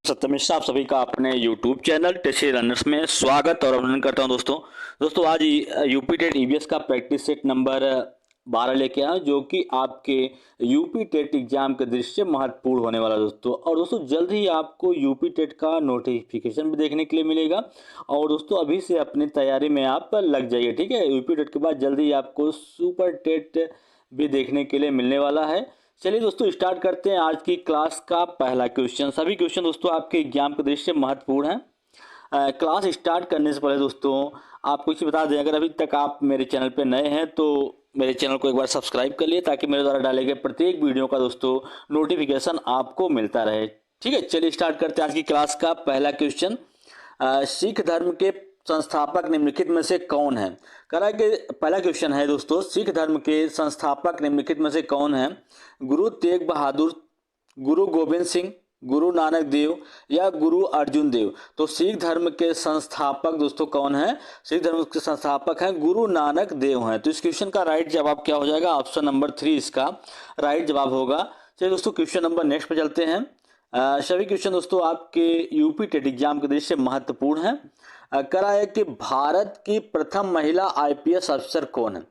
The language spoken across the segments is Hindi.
सत्य मिश्रा आप सभी का अपने YouTube चैनल टेसी रनर्स में स्वागत और अभिनंदन करता हूं। दोस्तों आज यूपी टेट ईवीएस का प्रैक्टिस सेट नंबर 12 लेके आया हूं, जो कि आपके यूपी टेट एग्जाम के दृष्टि से महत्वपूर्ण होने वाला है दोस्तों। और दोस्तों जल्द ही आपको यूपी टेट का नोटिफिकेशन भी देखने के लिए मिलेगा। और दोस्तों अभी से अपनी तैयारी में आप लग जाइए, ठीक है। यूपी टेट के बाद जल्द ही आपको सुपर टेट भी देखने के लिए मिलने वाला है। चलिए दोस्तों स्टार्ट करते हैं आज की क्लास का पहला क्वेश्चन। सभी क्वेश्चन दोस्तों आपके एग्जाम के दृष्टि से महत्वपूर्ण हैं। क्लास स्टार्ट करने से पहले दोस्तों आपको कुछ बता दें, अगर अभी तक आप मेरे चैनल पे नए हैं तो मेरे चैनल को एक बार सब्सक्राइब कर लिए, ताकि मेरे द्वारा डाले गए प्रत्येक वीडियो का दोस्तों नोटिफिकेशन आपको मिलता रहे। ठीक है, चलिए स्टार्ट करते हैं आज की क्लास का पहला क्वेश्चन। सिख धर्म के संस्थापक निम्नलिखित में से कौन है? करा कि पहला क्वेश्चन है दोस्तों, सिख धर्म के संस्थापक निम्नलिखित में से कौन है? गुरु तेग बहादुर, गुरु गोविंद सिंह, गुरु नानक देव या गुरु अर्जुन देव? तो सिख धर्म के संस्थापक दोस्तों कौन है? सिख धर्म के संस्थापक हैं गुरु नानक देव हैं। तो इस क्वेश्चन का राइट जवाब क्या हो जाएगा? ऑप्शन नंबर 3 इसका राइट जवाब होगा। चलिए दोस्तों क्वेश्चन नंबर नेक्स्ट पे चलते हैं। सभी क्वेश्चन दोस्तों आपके यूपी टेट एग्जाम के दृष्टि से महत्वपूर्ण है। करा है कि भारत की प्रथम महिला आईपीएस अफसर कौन है?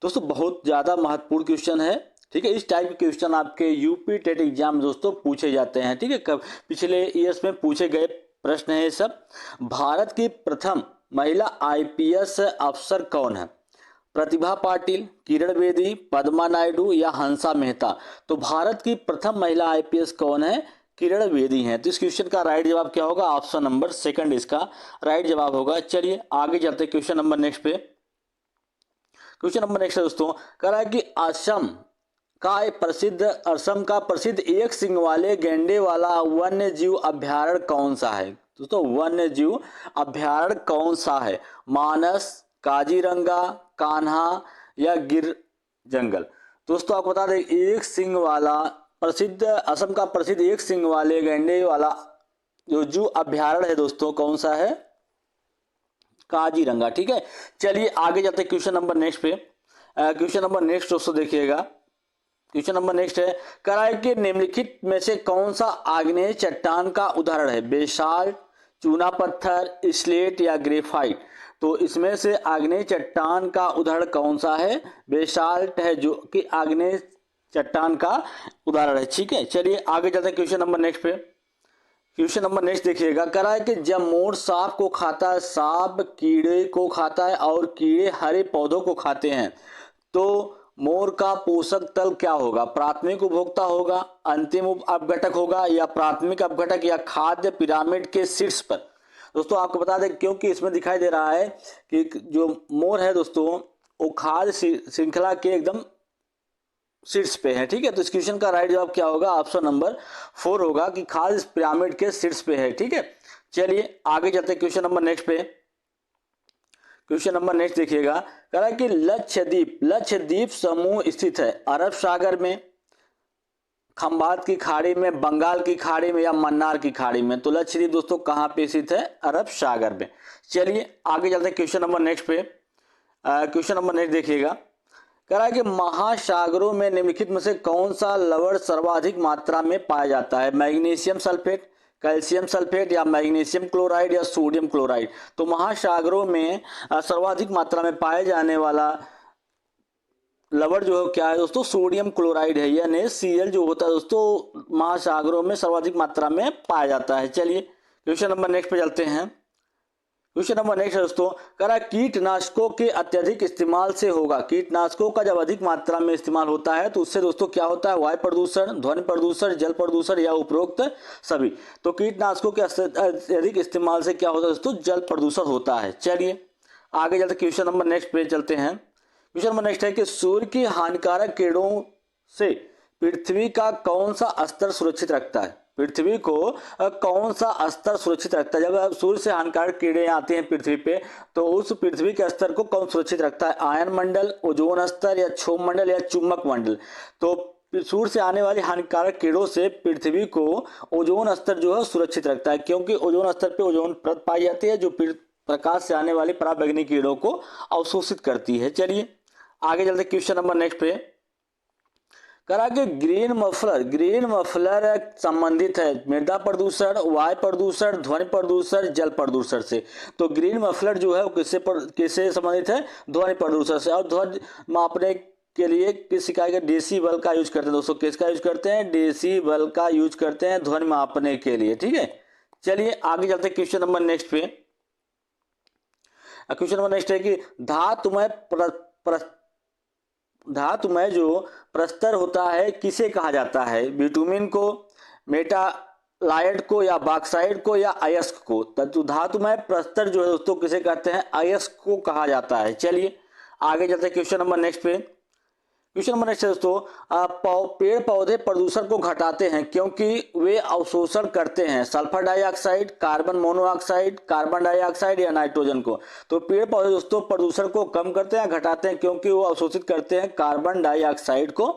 दोस्तों बहुत ज्यादा महत्वपूर्ण क्वेश्चन है, ठीक है। इस टाइप के क्वेश्चन आपके यूपी टेट एग्जाम में दोस्तों पूछे जाते हैं, ठीक है। कब पिछले ईयर्स में पूछे गए प्रश्न है ये सब। भारत की प्रथम महिला आईपीएस अफसर कौन है? प्रतिभा पाटिल, किरण बेदी, पद्मा नायडू या हंसा मेहता? तो भारत की प्रथम महिला आईपीएस कौन है? किरण बेदी हैं। तो इस क्वेश्चन का राइट जवाब क्या होगा? ऑप्शन नंबर सेकंड इसका राइट जवाब होगा। चलिए आगे चलते हैं क्वेश्चन नंबर नेक्स्ट पे। क्वेश्चन नंबर नेक्स्ट है दोस्तों, कह रहा है कि असम का प्रसिद्ध एक सिंग वाले गेंडे वाला वन्य जीव अभ्यारण्य कौन सा है? दोस्तों वन्य जीव अभ्यारण्य कौन सा है? मानस, काजीरंगा, कान्हा या गिर जंगल? दोस्तों आपको बता दें, एक सिंग वाला प्रसिद्ध असम का प्रसिद्ध एक सिंग वाले गेंडे वाला जो जू अभ्यारण्य है दोस्तों कौन सा है? काजीरंगा, ठीक है। चलिए आगे जाते हैं क्वेश्चन नंबर नेक्स्ट पे। क्वेश्चन नंबर नेक्स्ट दोस्तों देखिएगा। क्वेश्चन नंबर नेक्स्ट है, कराए के निम्नलिखित में से कौन सा आग्नेय चट्टान का उदाहरण है? बेसाल्ट, चूना पत्थर, स्लेट या ग्रेफाइट? तो इसमें से आग्नेय चट्टान का उदाहरण कौन सा है? बेसाल्ट है जो कि आग्नेय चट्टान का उदाहरण है, ठीक है। चलिए आगे जाते हैं क्वेश्चन नंबर नेक्स्ट पे। क्वेश्चन नंबर नेक्स्ट देखिएगा, कह रहा है कि जब मोर सांप को खाता है, सांप कीड़े को खाता है और कीड़े हरे पौधों को खाते हैं, तो मोर का पोषक तल क्या होगा? प्राथमिक उपभोक्ता होगा, अंतिम अपघटक होगा या प्राथमिक अपघटक या खाद्य पिरामिड के शीर्ष पर? दोस्तों आपको बता दें, क्योंकि इसमें दिखाई दे रहा है कि जो मोर है दोस्तों वो खाद्य श्रृंखला के एकदम शीर्ष पे है, ठीक है। तो इस क्वेश्चन का राइट जवाब क्या होगा? ऑप्शन नंबर 4 होगा कि खाद्य पिरामिड के शीर्ष पे है, ठीक है। चलिए आगे चलते हैं क्वेश्चन नंबर नेक्स्ट पे। क्वेश्चन नंबर नेक्स्ट देखिएगा, कह रहा है कि लक्षद्वीप समूह स्थित है अरब सागर में, खंबात की खाड़ी में, बंगाल की खाड़ी में या मन्नार की खाड़ी में? तो लक्षद्वीप दोस्तों कहाँ पे स्थित है? अरब सागर में। चलिए आगे चलते हैं क्वेश्चन नंबर नेक्स्ट पे। क्वेश्चन नंबर नेक्स्ट देखिएगा, कह रहा है कि महासागरों में निम्नलिखित में से कौन सा लवण सर्वाधिक मात्रा में पाया जाता है? मैग्नीशियम सल्फेट, कैल्शियम सल्फेट या मैग्नीशियम क्लोराइड या सोडियम क्लोराइड? तो महासागरों में सर्वाधिक मात्रा में पाए जाने वाला लवण जो है क्या है दोस्तों? सोडियम क्लोराइड है, यानी Cl जो होता है दोस्तों महासागरों में सर्वाधिक मात्रा में पाया जाता है। चलिए क्वेश्चन नंबर नेक्स्ट पे चलते हैं। क्वेश्चन नंबर नेक्स्ट है दोस्तों, कह रहा है कीटनाशकों के अत्यधिक इस्तेमाल से होगा, कीटनाशकों का जब अधिक मात्रा में इस्तेमाल होता है तो उससे दोस्तों क्या होता है? वायु प्रदूषण, ध्वनि प्रदूषण, जल प्रदूषण या उपरोक्त सभी? तो कीटनाशकों के अत्यधिक इस्तेमाल से क्या होता है दोस्तों? जल प्रदूषण होता है। चलिए आगे चलते क्वेश्चन नंबर नेक्स्ट पे चलते हैं। क्वेश्चन नंबर नेक्स्ट है कि सूर्य की हानिकारक किरणों से पृथ्वी का कौन सा स्तर सुरक्षित रखता है? पृथ्वी को कौन सा स्तर सुरक्षित रखता है? जब सूर्य से हानिकारक किरणें आती हैं पृथ्वी पे, तो उस पृथ्वी के स्तर को कौन सुरक्षित रखता है? आयन मंडल, ओजोन स्तर या क्षोभ मंडल या चुंबक मंडल? तो सूर्य से आने वाली हानिकारक किरणों से पृथ्वी को ओजोन स्तर जो है सुरक्षित रखता है, क्योंकि ओजोन स्तर पे ओजोन परत पाई जाती है जो प्रकाश से आने वाली पराबैंगनी किरणों को अवशोषित करती है। चलिए आगे चलते क्वेश्चन नंबर नेक्स्ट पे। करा कि ग्रीन मफलर संबंधित है मृदा प्रदूषण, वायु प्रदूषण, ध्वनि प्रदूषण, जल प्रदूषण से। तो ग्रीन मफलर जो है वो किससे संबंधित है? ध्वनि प्रदूषण से। और ध्वनि मापने के लिए किस इकाई का? डेसीबल का यूज करते हैं दोस्तों। किसका यूज करते हैं? डेसीबल का यूज करते हैं ध्वनि मापने के लिए। ठीक है, चलिए आगे चलते हैं क्वेश्चन नंबर नेक्स्ट पे। क्वेश्चन नंबर नेक्स्ट है कि धातु में जो प्रस्तर होता है किसे कहा जाता है? बिटुमिन को, मेटालाइट को, या बॉक्साइट को, या अयस्क को? तो धातु में प्रस्तर जो है दोस्तों किसे कहते हैं? अयस्क को कहा जाता है। चलिए आगे चलते हैं क्वेश्चन नंबर नेक्स्ट पे। क्वेश्चन नंबर नेक्स्ट है दोस्तों, पेड़ पौधे प्रदूषण को घटाते हैं क्योंकि वे अवशोषण करते हैं sulphur dioxide, carbon monoxide, carbon dioxide या नाइट्रोजन को। तो पेड़ पौधे दोस्तों प्रदूषण को कम करते हैं, घटाते हैं, क्योंकि वो अवशोषित करते हैं कार्बन डाइऑक्साइड को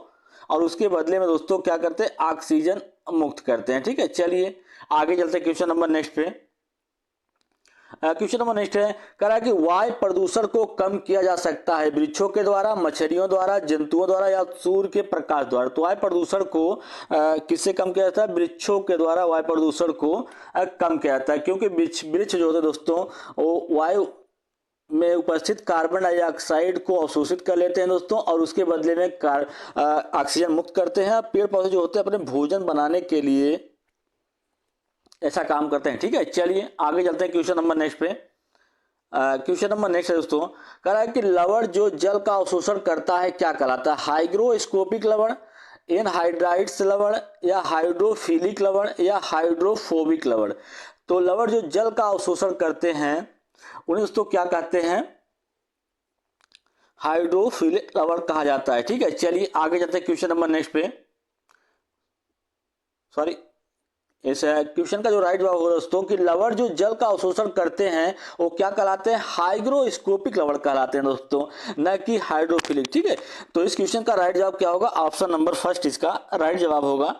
और उसके बदले में दोस्तों क्या करते हैं? ऑक्सीजन मुक्त करते हैं। ठीक है, चलिए आगे चलते हैं क्वेश्चन नंबर नेक्स्ट पे। क्वेश्चन नंबर नेक्स्ट है, कह रहा है कि वायु प्रदूषण को कम किया जा सकता है वृक्षों के द्वारा, मछलियों द्वारा, जंतुओं द्वारा, या सूर्य के प्रकाश द्वारा। तो वायु प्रदूषण को किससे कम किया जाता है? वृक्षों के द्वारा वायु प्रदूषण को कम किया जाता है, क्योंकि वृक्ष जो होते हैं दोस्तों वो वायु में उपस्थित कार्बन डाइऑक्साइड को अवशोषित कर लेते हैं दोस्तों और उसके बदले में ऑक्सीजन मुक्त करते हैं। पेड़ पौधे जो होते हैं अपने भोजन बनाने के लिए ऐसा काम करते हैं। ठीक है, चलिए आगे चलते हैं क्वेश्चन नंबर नेक्स्ट पे। क्वेश्चन नंबर नेक्स्ट है दोस्तों, कह रहा है कि लवण जो जल का अवशोषण करता है क्या कहलाता है? हाइग्रोस्कोपिक लवण, एनहाइड्राइड्स लवण, या हाइड्रोफिलिक लवण, या हाइड्रोफोबिक लवण। तो लवण जो जल का अवशोषण करते हैं उन्हें दोस्तों क्या कहते हैं? हाइड्रोफिलिक लवण कहा जाता है। ठीक है, चलिए आगे चलते हैं क्वेश्चन नंबर नेक्स्ट पे। सॉरी, इस क्वेश्चन का जो राइट जवाब होगा दोस्तों कि लवण जो जल का अवशोषण करते हैं वो क्या कहलाते हैं? हाइग्रोस्कोपिक लवण कहलाते हैं दोस्तों, न कि हाइड्रोफिलिक। ठीक है, तो इस क्वेश्चन का राइट जवाब क्या होगा? ऑप्शन नंबर फर्स्ट इसका राइट जवाब होगा।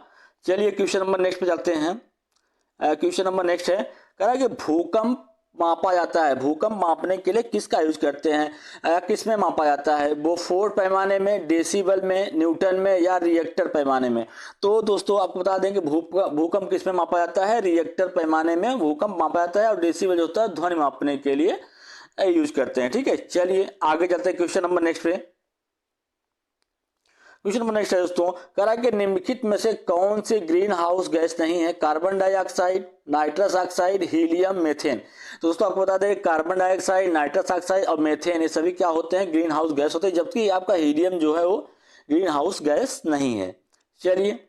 चलिए क्वेश्चन नंबर नेक्स्ट पे चलते हैं। क्वेश्चन नंबर नेक्स्ट है, कह रहा है कि भूकंप मापा जाता है, भूकंप मापने के लिए किसका यूज करते हैं? किस में मापा जाता है? बोफोर्ड पैमाने में, डेसिबल में, न्यूटन में, या रिएक्टर पैमाने में? तो दोस्तों आपको बता दें कि भूकंप किस में मापा जाता है? रिएक्टर पैमाने में भूकंप मापा जाता है और डेसिबल जो होता है ध्वनि मापने के लिए यूज करते हैं। ठीक है, चलिए आगे चलते हैं क्वेश्चन नंबर नेक्स्ट पे। क्वेश्चन नंबर नेक्स्ट है दोस्तों, कह रहा है कि निम्नलिखित में से कौन सी ग्रीन हाउस गैस नहीं है? Carbon dioxide, nitrous oxide, helium, methane. तो दोस्तों आपको बता दें कार्बन डाइऑक्साइड, नाइट्रस ऑक्साइड और मेथेन ये सभी क्या होते हैं? ग्रीन हाउस गैस होते हैं, जबकि आपका हीलियम जो है वो ग्रीन हाउस गैस नहीं है। चलिए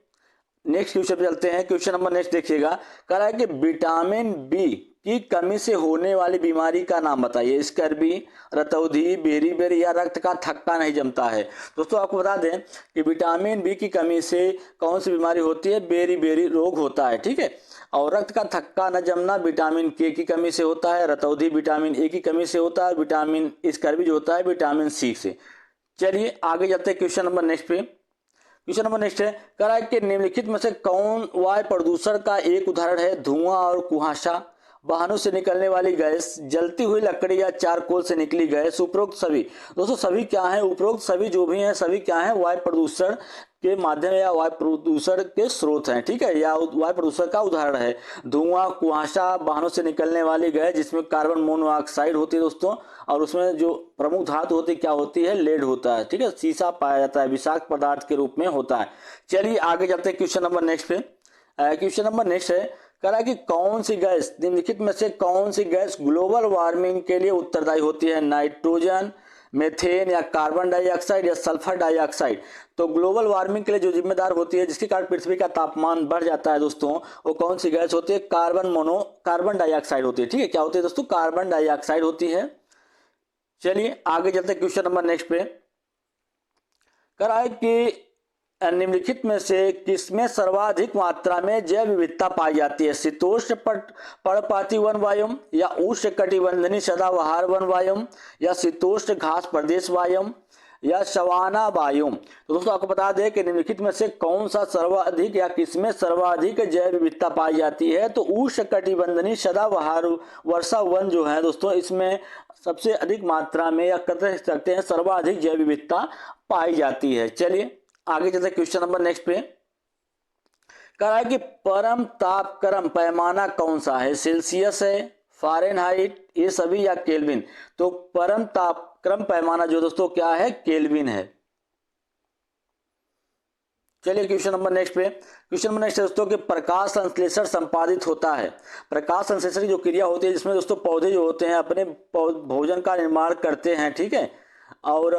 नेक्स्ट क्वेश्चन पे चलते हैं। क्वेश्चन नंबर नेक्स्ट देखिएगा, कह रहा है कि विटामिन बी की कमी से होने वाली बीमारी का नाम बताइए। स्कर्वी, रतौंधी, बेरी या रक्त का थक्का नहीं जमता है। दोस्तों आपको बता दें कि विटामिन बी की कमी से कौन सी बीमारी होती है? बेरी रोग होता है। ठीक है, और रक्त का थक्का न जमना विटामिन के की कमी से होता है, रतौंधी विटामिन ए की कमी से होता है, विटामिन स्कर्वी जो होता है विटामिन सी से। चलिए आगे चलते हैं क्वेश्चन नंबर नेक्स्ट पे। क्वेश्चन नंबर नेक्स्ट है, कह रहा है कि निम्नलिखित में से कौन वायु प्रदूषण का एक उदाहरण है? धुआं और कुहासा, वाहनों से निकलने वाली गैस, जलती हुई लकड़ी या चारकोल से निकली गैस, उपरोक्त सभी। दोस्तों सभी क्या है? उपरोक्त सभी जो भी हैं सभी क्या है? वायु प्रदूषण के माध्यम या वायु प्रदूषण के स्रोत हैं। ठीक है, या वायु प्रदूषण का उदाहरण है। धुआं, कुहासा, वाहनों से निकलने वाली गैस जिसमें कार्बन मोनोऑक्साइड होती है दोस्तों, और उसमें जो प्रमुख धातु होती है क्या होती है? लेड होता है। ठीक है, सीसा पाया जाता है, विषाक्त पदार्थ के रूप में होता है। चलिए आगे चलते हैं क्वेश्चन नंबर नेक्स्ट पे। क्वेश्चन नंबर नेक्स्ट है, कह रहा है कि कौन सी गैस निम्नलिखित में से कौन सी गैस ग्लोबल वार्मिंग के लिए उत्तरदायी होती है? नाइट्रोजन, मेथेन, या कार्बन डाइऑक्साइड, या सल्फर डाइऑक्साइड। तो ग्लोबल वार्मिंग के लिए जो जिम्मेदार होती है, जिसके कारण पृथ्वी का तापमान बढ़ जाता है दोस्तों, वो कौन सी गैस होती है? कार्बन डाइऑक्साइड होती है। ठीक है, क्या होती है दोस्तों? कार्बन डाइऑक्साइड होती है। चलिए आगे चलते हैं क्वेश्चन नंबर नेक्स्ट पे। कह रहा है कि निम्नलिखित में से किसमें सर्वाधिक मात्रा में जैव विविधता पाई जाती है? शीतोष्ण पर्णपाती वन वायुम, या उष्ण कटिबंधनी सदाबहार वन वायुम, या शीतोष्ण घास प्रदेश वायुम, या सवाना वायुम। तो दोस्तों आपको बता दें कि निम्नलिखित में से कौन सा सर्वाधिक या किसमें सर्वाधिक जैव विविधता पाई जाती है? तो उष्ण कटिबंधनी सदाबहार वर्षा वन जो है दोस्तों, इसमें सबसे अधिक मात्रा में या कह सकते हैं सर्वाधिक जैव विविधता पाई जाती है। चलिए आगे चलते क्वेश्चन नंबर नेक्स्ट पे। कह रहा है कि परम तापक्रम पैमाना कौन सा है, सेल्सियस है, फ़ारेनहाइट, ये सभी या केल्विन। तो परम तापक्रम पैमाना जो दोस्तों क्या है, केल्विन है। चलिए क्वेश्चन नंबर नेक्स्ट पे। क्वेश्चन नंबर नेक्स्ट है दोस्तों कि प्रकाश संश्लेषण संपादित होता है। प्रकाश संश्लेषण की जो क्रिया होती है जिसमें दोस्तों पौधे जो होते हैं अपने भोजन का निर्माण करते हैं, ठीक है, और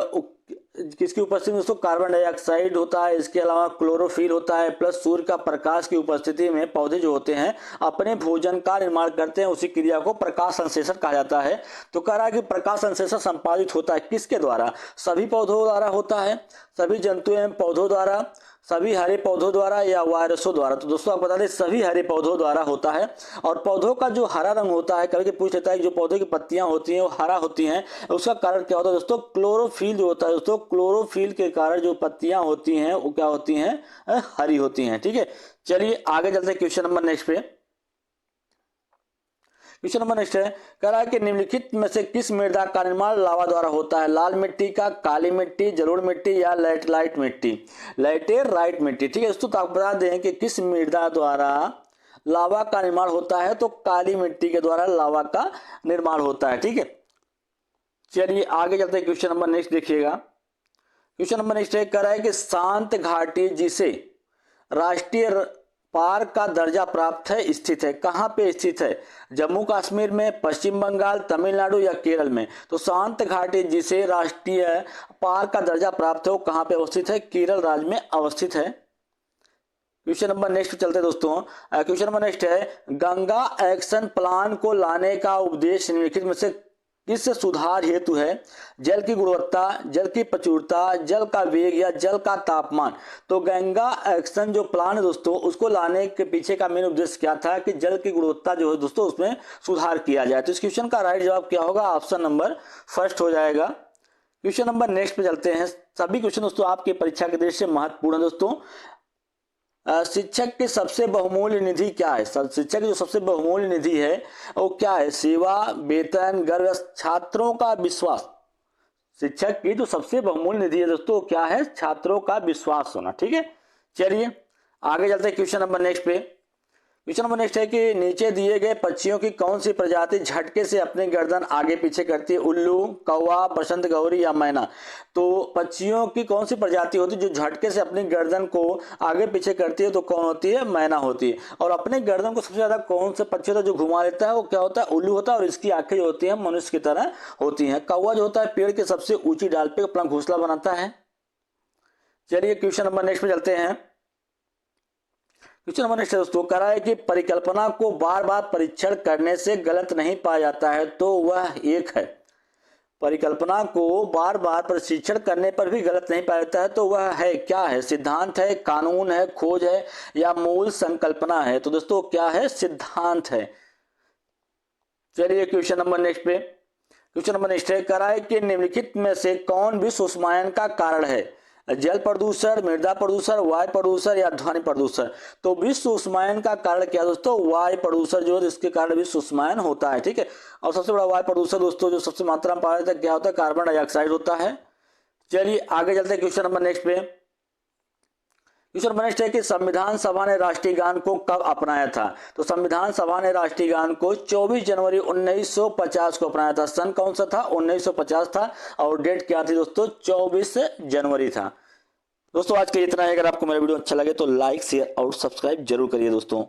किसकी उपस्थिति में दोस्तों, कार्बन डाइऑक्साइड होता है, इसके अलावा क्लोरोफिल होता है, प्लस सूर्य का प्रकाश की उपस्थिति में पौधे जो होते हैं अपने भोजन का निर्माण करते हैं, उसी क्रिया को प्रकाश संश्लेषण कहा जाता है। तो कह रहा है कि प्रकाश संश्लेषण संपादित होता है किसके द्वारा, सभी पौधों द्वारा होता है, सभी जंतु एवं पौधों द्वारा, सभी हरे पौधों द्वारा या वायरसों द्वारा। तो दोस्तों आप बता दें सभी हरे पौधों द्वारा होता है। और पौधों का जो हरा रंग होता है, कभी पूछ लेता है जो पौधों की पत्तियां होती हैं वो हरा होती हैं, उसका कारण क्या होता है दोस्तों, क्लोरोफिल जो होता है दोस्तों, क्लोरोफिल के कारण जो पत्तियां होती हैं वो क्या होती हैं, हरी होती हैं, ठीक है। चलिए आगे चलते हैं क्वेश्चन नंबर नेक्स्ट पे। क्वेश्चन नंबर नेक्स्ट है, कह रहा है कि निम्नलिखित में से किस मृदा का निर्माण लावा द्वारा होता है, लाल मिट्टी का, काली मिट्टी, जलोढ़ मिट्टी या लैटेराइट मिट्टी। लैटेराइट मिट्टी, ठीक है दोस्तों। तो आप बता दें कि किस मृदा द्वारा लावा का निर्माण होता है, तो काली मिट्टी के द्वारा लावा का निर्माण होता है, ठीक है। चलिए आगे चलते हैं क्वेश्चन नंबर नेक्स्ट देखिएगा। क्वेश्चन नंबर नेक्स्ट है, कह रहा है कि शांत घाटी जिसे राष्ट्रीय पार्क का दर्जा प्राप्त है स्थित है, कहां पे स्थित है, जम्मू कश्मीर में, पश्चिम बंगाल, तमिलनाडु या केरल में। तो शांत घाटी जिसे राष्ट्रीय पार्क का दर्जा प्राप्त है वो कहां पे अवस्थित है, केरल राज्य में अवस्थित है। क्वेश्चन नंबर नेक्स्ट चलते दोस्तों। क्वेश्चन नंबर नेक्स्ट है, गंगा एक्शन प्लान को लाने का उद्देश्य निम्नलिखित में से किस सुधार हेतु है, जल की गुणवत्ता, जल की प्रचुरता, जल का वेग या जल का तापमान। तो गंगा एक्शन जो प्लान है दोस्तों उसको लाने के पीछे का मेन उद्देश्य क्या था कि जल की गुणवत्ता जो है दोस्तों उसमें सुधार किया जाए। तो इस क्वेश्चन का राइट जवाब क्या होगा, ऑप्शन नंबर फर्स्ट हो जाएगा। क्वेश्चन नंबर नेक्स्ट पे चलते हैं। सभी क्वेश्चन दोस्तों आपके परीक्षा के दृष्टि से महत्वपूर्ण है दोस्तों। शिक्षक की सबसे बहुमूल्य निधि क्या है, शिक्षक की जो सबसे बहुमूल्य निधि है वो क्या है, सेवा, वेतन, गर्व, छात्रों का विश्वास। शिक्षक की जो सबसे बहुमूल्य निधि है दोस्तों क्या है, छात्रों का विश्वास होना, ठीक है। चलिए आगे चलते हैं क्वेश्चन नंबर नेक्स्ट पे। क्वेश्चन नंबर नेक्स्ट है कि नीचे दिए गए पक्षियों की कौन सी प्रजाति झटके से अपनी गर्दन आगे पीछे करती है, उल्लू, कौवा, बसंत गौरी या मैना। तो पक्षियों की कौन सी प्रजाति होती है जो झटके से अपनी गर्दन को आगे पीछे करती है, तो कौन होती है, मैना होती है। और अपने गर्दन को सबसे ज्यादा कौन सा पक्षी होता है जो घुमा लेता है, वो क्या होता है, उल्लू होता है, और इसकी आंखें जो होती है मनुष्य की तरह होती है। कौवा जो होता है पेड़ के सबसे ऊंची डाल पे अपना घोंसला बनाता है। चलिए क्वेश्चन नंबर नेक्स्ट पे चलते हैं। क्वेश्चन नंबर नेक्स्ट दोस्तों कह रहा है कि परिकल्पना को बार बार परीक्षण करने से गलत नहीं पाया जाता है, तो वह एक है। परिकल्पना को बार बार परीक्षण करने पर भी गलत नहीं पाया जाता है तो वह है, क्या है, सिद्धांत है, कानून है, खोज है या मूल संकल्पना है। तो दोस्तों क्या है, सिद्धांत है। चलिए क्वेश्चन नंबर नेक्स्ट पे। क्वेश्चन नंबर नेक्स्ट है, कह रहा है कि निम्नलिखित में से कौन विश्व उष्मायन का कारण है, जल प्रदूषण, मृदा प्रदूषण, वायु प्रदूषण या ध्वनि प्रदूषण। तो विश्व उष्मायन का कारण क्या दोस्तों, वायु प्रदूषण जो है इसके कारण विश्व उष्मायन होता है, ठीक है। और सबसे बड़ा वायु प्रदूषण दोस्तों जो सबसे मात्रा में पाया जाता है क्या होता है, कार्बन डाइऑक्साइड होता है। चलिए आगे चलते हैं क्वेश्चन नंबर नेक्स्ट पे। क्वेश्चन नंबर नेक्स्ट है कि संविधान सभा ने राष्ट्रीय गान को कब अपनाया था। तो संविधान सभा ने राष्ट्रीय गान को 24 जनवरी 1950 को अपनाया था। सन कौन सा था, 1950 था, और डेट क्या थी दोस्तों, 24 जनवरी था। दोस्तों आज के लिए इतना है। अगर आपको मेरा वीडियो अच्छा लगे तो लाइक, शेयर और सब्सक्राइब जरूर करिए दोस्तों।